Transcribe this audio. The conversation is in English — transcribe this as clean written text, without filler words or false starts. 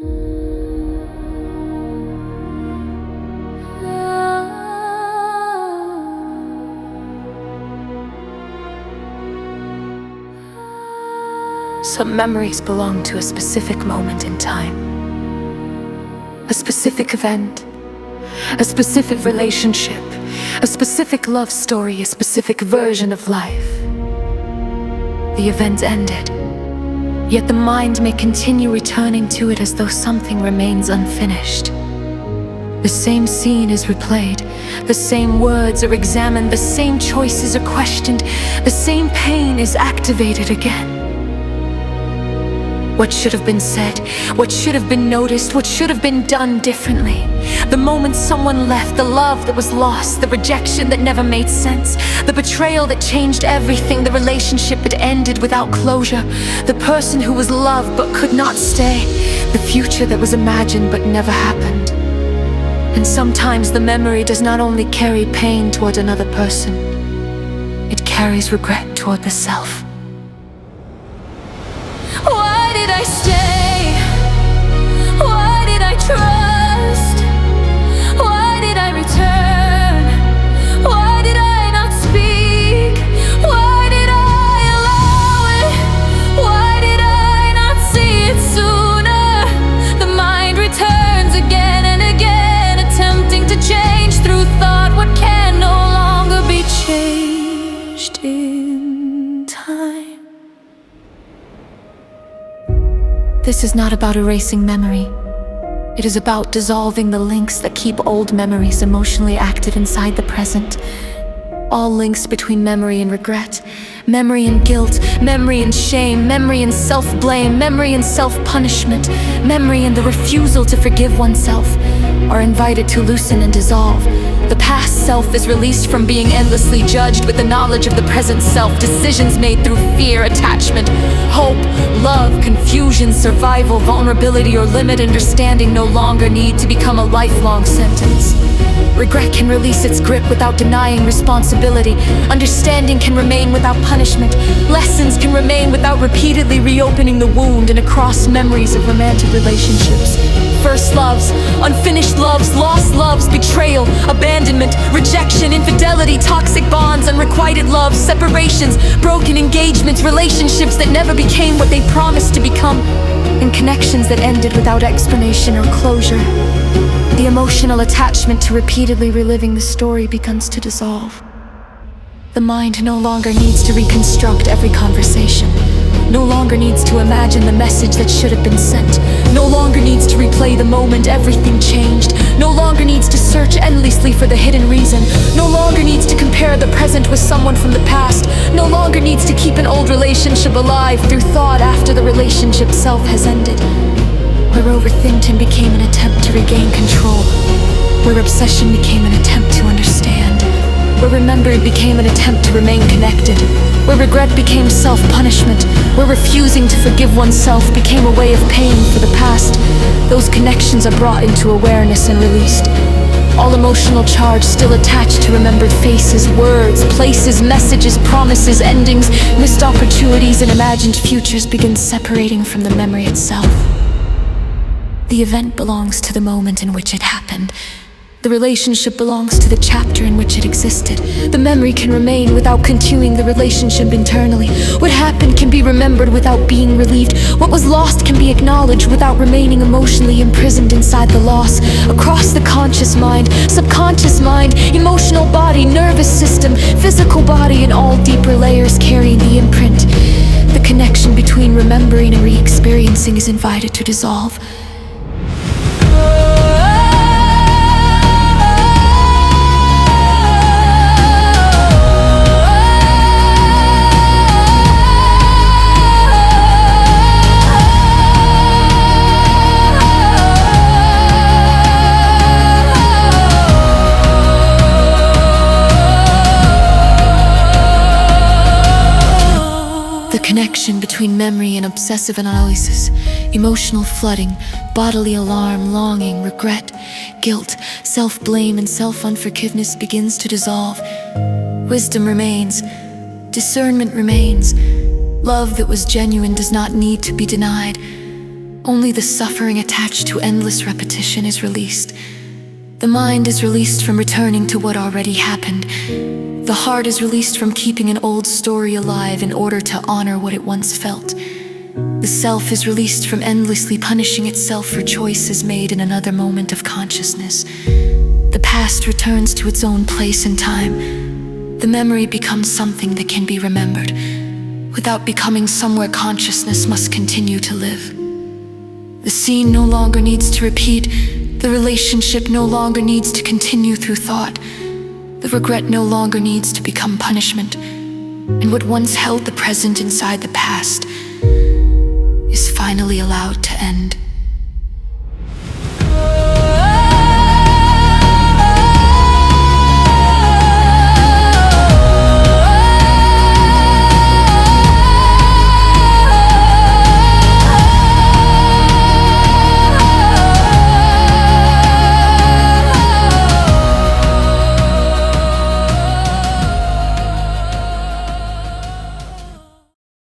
Some memories belong to a specific moment in time, a specific event, a specific relationship, a specific love story, a specific version of life. The event ended, yet the mind may continue returning to it as though something remains unfinished. The same scene is replayed, the same words are examined, the same choices are questioned, the same pain is activated again. What should have been said, what should have been noticed, what should have been done differently. The moment someone left, the love that was lost, the rejection that never made sense, the betrayal that changed everything, the relationship that ended without closure, the person who was loved but could not stay, the future that was imagined but never happened. And sometimes the memory does not only carry pain toward another person, it carries regret toward the self. Why did I stay? Why did I trust? Why did I return? Why did I not speak? Why did I allow it? Why did I not see it sooner? The mind returns again and again, attempting to change through thought what can no longer be changed in time. This is not about erasing memory. It is about dissolving the links that keep old memories emotionally active inside the present. All links between memory and regret, memory and guilt, memory and shame, memory and self-blame, memory and self-punishment, memory and the refusal to forgive oneself are invited to loosen and dissolve. The past self is released from being endlessly judged with the knowledge of the present self. Decisions made through fear, attachment, hope, love, confusion, survival, vulnerability, or limited understanding no longer need to become a lifelong sentence. Regret can release its grip without denying responsibility. Understanding can remain without punishment. Lessons can remain without repeatedly reopening the wound and across memories of romantic relationships. First loves, unfinished loves, lost loves, betrayal, abandonment, rejection, infidelity, toxic bonds, unrequited love, separations, broken engagements, relationships that never became what they promised to become, and connections that ended without explanation or closure. The emotional attachment to repeatedly reliving the story begins to dissolve. The mind no longer needs to reconstruct every conversation, no longer needs to imagine the message that should have been sent, no longer needs to replay the moment everything changed, no longer needs to search endlessly for the hidden reason, no longer needs to compare the present with someone from the past, no longer needs to keep an old relationship alive through thought after the relationship self has ended. Where overthinking became an attempt to regain control, where obsession became an attempt to understand, where remembering became an attempt to remain connected, where regret became self-punishment, where refusing to forgive oneself became a way of paying for the past, those connections are brought into awareness and released. All emotional charge still attached to remembered faces, words, places, messages, promises, endings, missed opportunities, and imagined futures begin separating from the memory itself. The event belongs to the moment in which it happened. The relationship belongs to the chapter in which it existed. The memory can remain without continuing the relationship internally. What happened can be remembered without being relieved. What was lost can be acknowledged without remaining emotionally imprisoned inside the loss. Across the conscious mind, subconscious mind, emotional body, nervous system, physical body, and all deeper layers carrying the imprint. The connection between remembering and re-experiencing is invited to dissolve. Connection between memory and obsessive analysis, emotional flooding, bodily alarm, longing, regret, guilt, self-blame, and self-unforgiveness begins to dissolve. Wisdom remains, discernment remains. Love that was genuine does not need to be denied. Only the suffering attached to endless repetition is released. The mind is released from returning to what already happened. The heart is released from keeping an old story alive in order to honor what it once felt. The self is released from endlessly punishing itself for choices made in another moment of consciousness. The past returns to its own place and time. The memory becomes something that can be remembered, without becoming somewhere consciousness must continue to live. The scene no longer needs to repeat. The relationship no longer needs to continue through thought. The regret no longer needs to become punishment. And what once held the present inside the past is finally allowed to end.